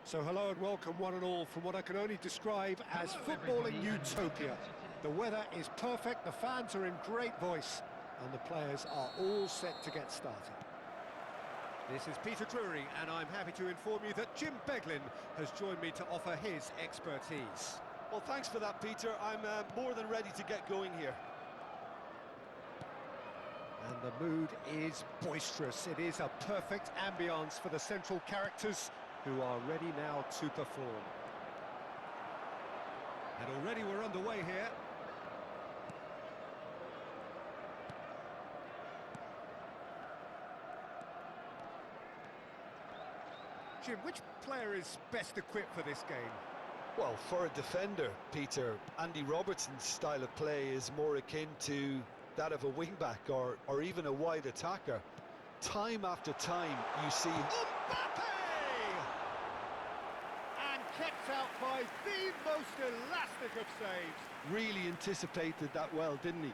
So hello and welcome one and all from what I can only describe as footballing utopia. The weather is perfect, the fans are in great voice, and the players are all set to get started. This is Peter Drury, and I'm happy to inform you that Jim Beglin has joined me to offer his expertise. Well, thanks for that, Peter. I'm more than ready to get going here. And the mood is boisterous. It is a perfect ambience for the central characters who are ready now to perform. And already we're underway here. Jim, which player is best equipped for this game? Well, for a defender, Peter, Andy Robertson's style of play is more akin to that of a wing-back or even a wide attacker. Time after time, you see... Mbappe! And kept out by the most elastic of saves. Really anticipated that well, didn't he?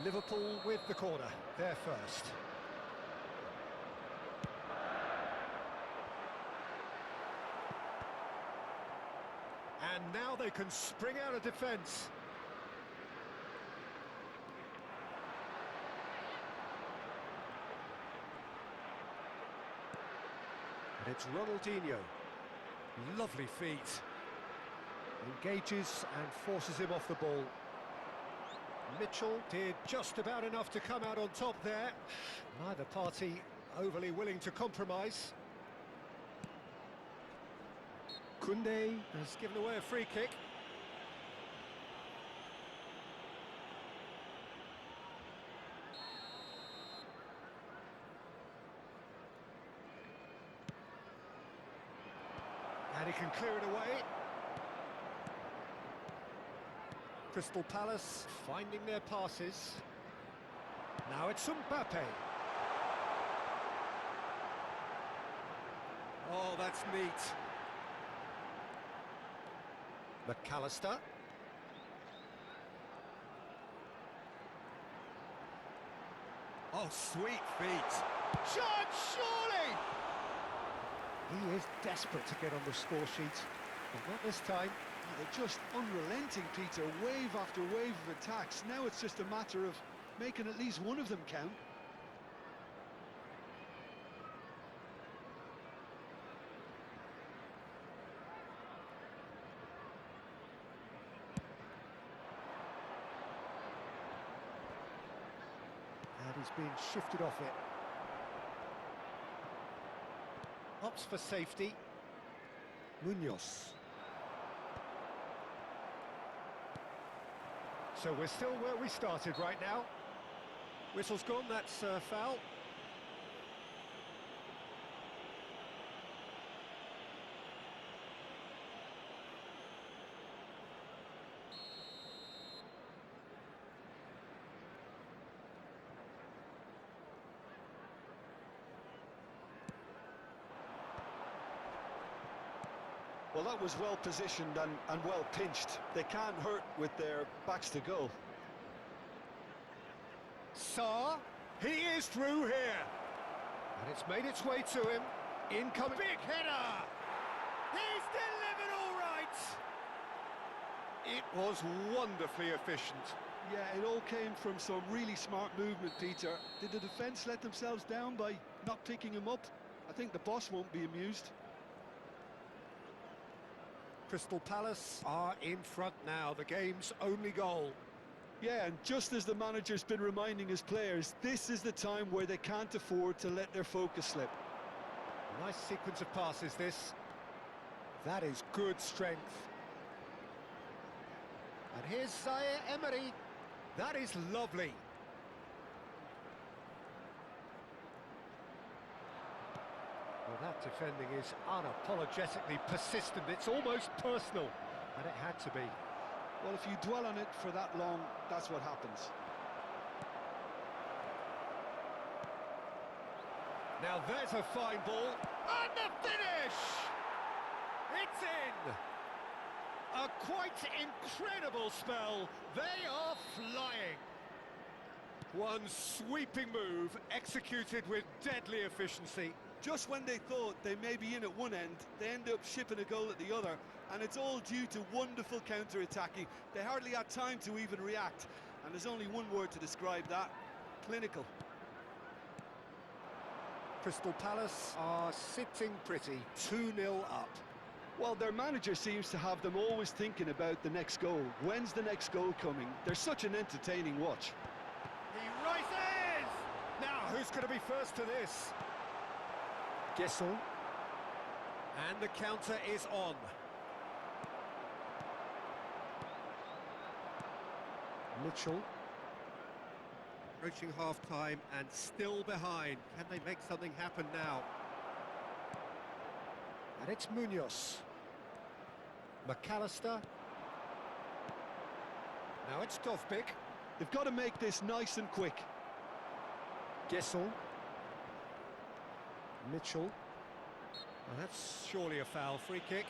Liverpool with the corner, they're first. And now they can spring out of defence. And it's Ronaldinho. Lovely feet. Engages and forces him off the ball. Mitchell did just about enough to come out on top there. Neither party overly willing to compromise. Koundé has given away a free kick. And he can clear it away. Crystal Palace finding their passes. Now it's Mbappe. Oh, that's neat. McAllister. Oh, sweet feet. Shot, surely! He is desperate to get on the score sheet, but not this time. They're just unrelenting, Peter. Wave after wave of attacks. Now it's just a matter of making at least one of them count. And he's being shifted off it. Opts for safety. Munoz. So we're still where we started right now. Whistle's gone, that's foul. Well, that was well positioned and well pinched. They can't hurt with their backs to goal. Sarr, he is through here. And it's made its way to him. Incoming. Big header! He's delivered all right! It was wonderfully efficient. Yeah, it all came from some really smart movement, Peter. Did the defence let themselves down by not picking him up? I think the boss won't be amused. Crystal Palace are in front now, the game's only goal. Yeah, and just as the manager's been reminding his players, this is the time where they can't afford to let their focus slip. Nice sequence of passes, this. That is good strength. And here's Zaire Emery. That is lovely. Well, that defending is unapologetically persistent. It's almost personal, and it had to be. Well, if you dwell on it for that long, that's what happens. Now there's a fine ball, and the finish! It's in! A quite incredible spell. They are flying. One sweeping move, executed with deadly efficiency. Just when they thought they may be in at one end, they end up shipping a goal at the other, and it's all due to wonderful counter-attacking. They hardly had time to even react, and there's only one word to describe that: clinical. Crystal Palace are sitting pretty, 2-0 up. Well, their manager seems to have them always thinking about the next goal. When's the next goal coming? They're such an entertaining watch. He races! Now, who's going to be first to this? Gesson. And the counter is on. Mitchell. Approaching half-time and still behind. Can they make something happen now? And it's Munoz. McAllister. Now it's Dovbyk. They've got to make this nice and quick. Gesson. Mitchell. Well, that's surely a foul. Free kick.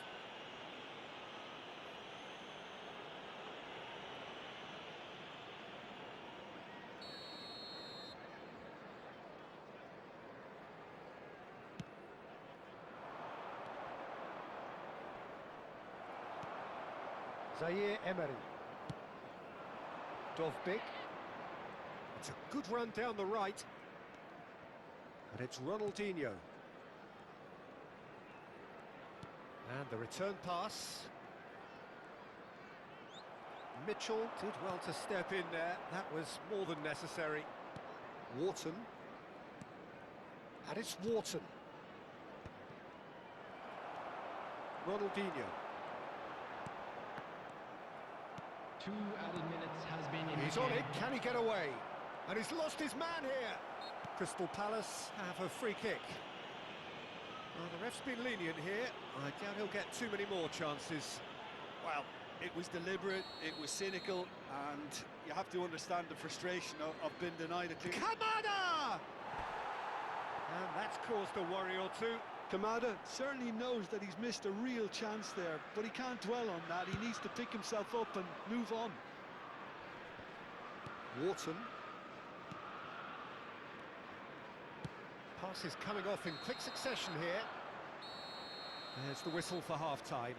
Zaire Emery. Dovbyk. It's a good run down the right. And it's Ronaldinho. And the return pass. Mitchell did well to step in there. That was more than necessary. Wharton. And it's Wharton. Ronaldinho. 2 added minutes has been indicated. He's on it, can he get away? And he's lost his man here. Crystal Palace have a free kick. Well, the ref's been lenient here. I doubt he'll get too many more chances. Well, it was deliberate, it was cynical, and you have to understand the frustration of being denied a clean. Kamada! And that's caused a worry or two. Kamada certainly knows that he's missed a real chance there, but he can't dwell on that. He needs to pick himself up and move on. Wharton. Pass is coming off in quick succession here. There's the whistle for half-time.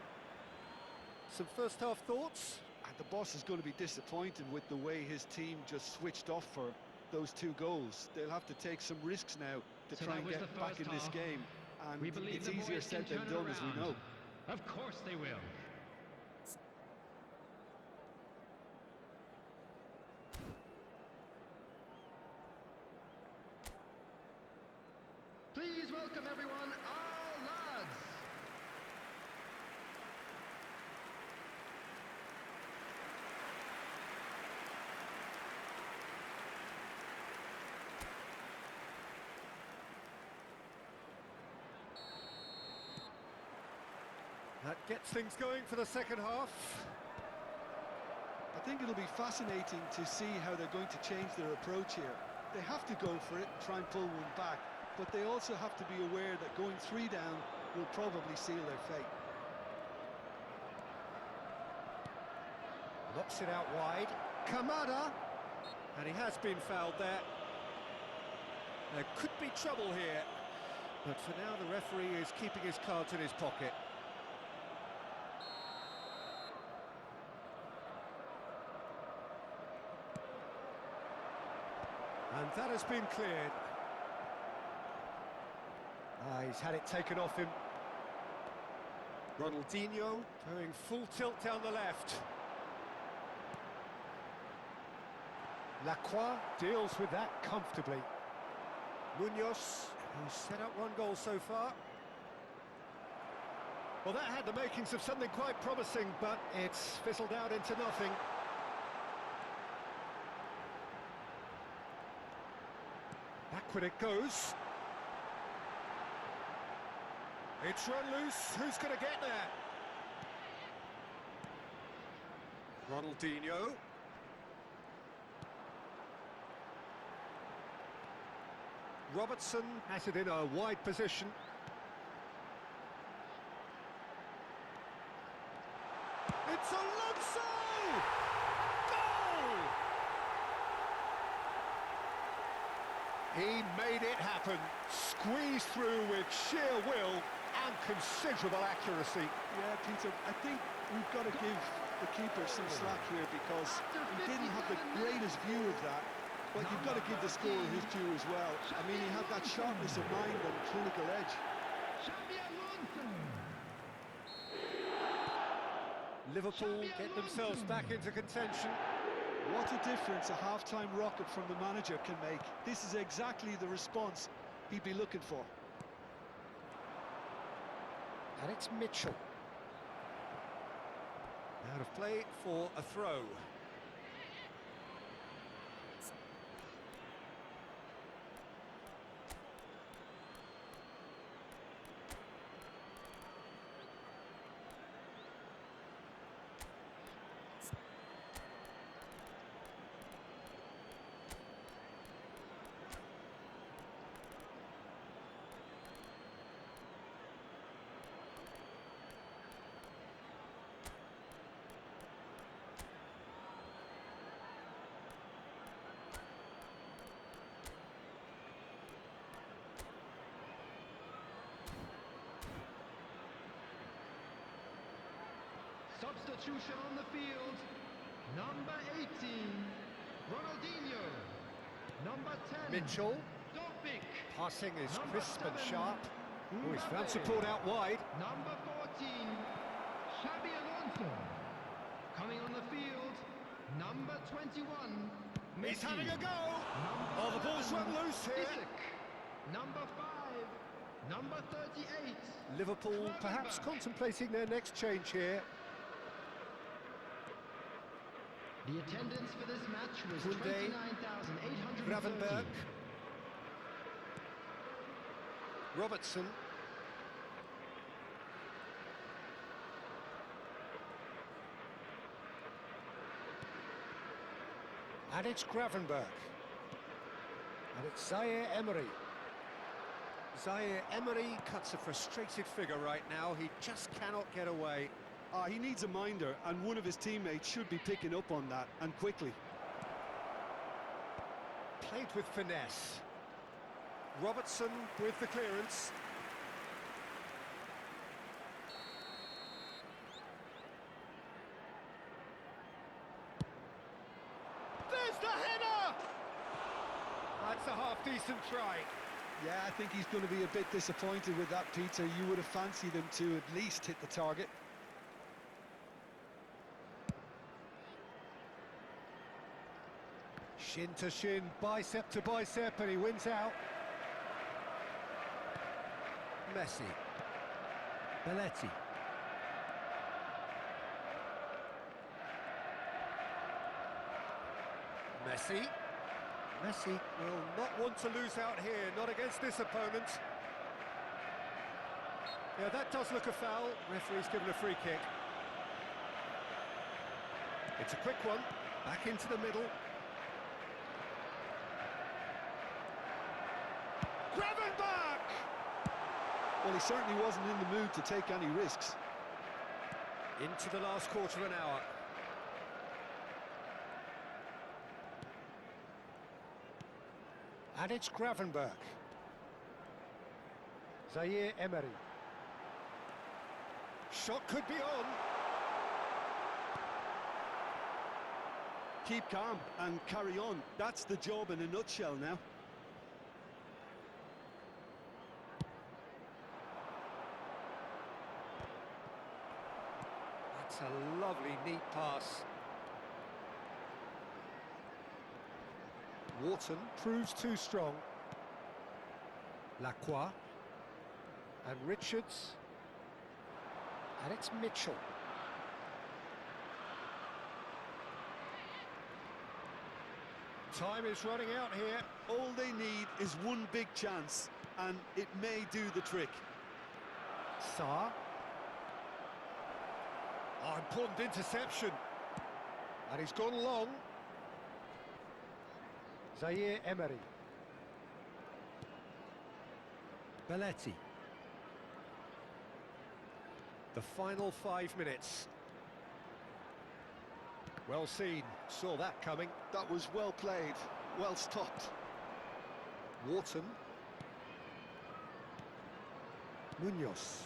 Some first-half thoughts? And the boss is going to be disappointed with the way his team just switched off for those 2 goals. They'll have to take some risks now to So try that and was get the back first in this half. game. And We believe it's the easier boys said can than turn done, it as we around. know. Of course they will. Please welcome everyone, our lads. That gets things going for the second half. I think it'll be fascinating to see how they're going to change their approach here. They have to go for it and try and pull one back, but they also have to be aware that going 3 down will probably seal their fate. Knocks it out wide. Kamada! And he has been fouled there. There could be trouble here. But for now, the referee is keeping his cards in his pocket. And that has been cleared. He's had it taken off him. Ronaldinho going full tilt down the left. Lacroix deals with that comfortably. Munoz, who's set up 1 goal so far. Well, that had the makings of something quite promising, but it's fizzled out into nothing. Backward it goes. It's run loose. Who's going to get there? Ronaldinho. Robertson has it in a wide position. It's Alonso! Goal! He made it happen, squeezed through with sheer will and considerable accuracy. Yeah, Peter, I think we've got to give the keeper some slack here because he didn't have the greatest view of that, but you've got to give the scorer his due as well. I mean, he had that sharpness of mind and clinical edge. Liverpool get themselves back into contention. What a difference a half-time rocket from the manager can make. This is exactly the response he'd be looking for. And it's Mitchell. Out of play for a throw. Substitution on the field. Number 18, Ronaldinho. Number 10, Mitchell. Dobbik. Passing is Number crisp and 7, sharp. Oh, he's found Mbappe. support out wide. Number 14, Xabi Alonso. Coming on the field, number 21, He's Messi. having a go. Number Oh, the ball's 11, run loose here. Isak. Number 5, number 38. Liverpool perhaps contemplating their next change here. The attendance for this match was Koundé, 29,830. Gravenberg. Robertson. And it's Gravenberg. And it's Zaire Emery. Zaire Emery cuts a frustrated figure right now. He just cannot get away. He needs a minder, and one of his teammates should be picking up on that, and quickly. Played with finesse. Robertson with the clearance. There's the header! That's a half-decent try. Yeah, I think he's going to be a bit disappointed with that, Peter. You would have fancied him to at least hit the target. Shin to shin, bicep to bicep, and he wins out. Messi. Belletti. Messi. Messi will not want to lose out here, not against this opponent. Yeah, that does look a foul. Referee's given a free kick. It's a quick one, back into the middle. Gravenberg! Well, he certainly wasn't in the mood to take any risks. Into the last quarter of an hour. And it's Gravenberg. Zaire Emery. Shot could be on. Keep calm and carry on. That's the job in a nutshell now. That's a lovely, neat pass. Wharton proves too strong. Lacroix. And Richards. And it's Mitchell. Time is running out here. All they need is one big chance, and it may do the trick. Sarr. Oh, important interception. And he's gone long. Zaire Emery. Belletti. The final 5 minutes. Well seen, saw that coming. That was well played, well stopped. Wharton. Munoz.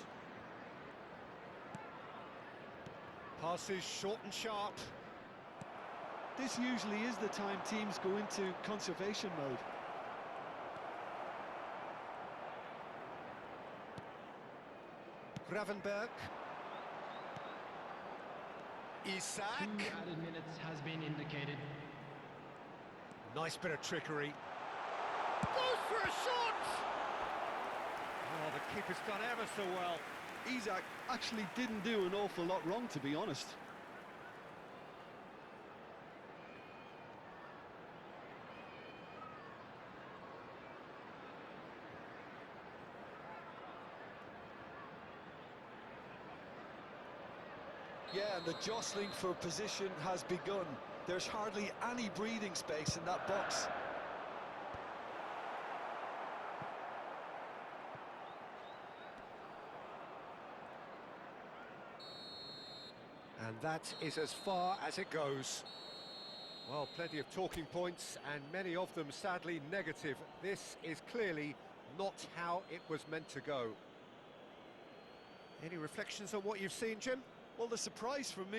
Passes short and sharp. This usually is the time teams go into conservation mode. Gravenberg. Isak. 2 added minutes has been indicated. Nice bit of trickery. Goes for a shot! Oh, the keeper's done ever so well. Isak actually didn't do an awful lot wrong, to be honest. Yeah, and the jostling for position has begun. There's hardly any breathing space in that box. And that is as far as it goes. Well, plenty of talking points, and many of them sadly negative. This is clearly not how it was meant to go. Any reflections on what you've seen, Jim? Well, the surprise for me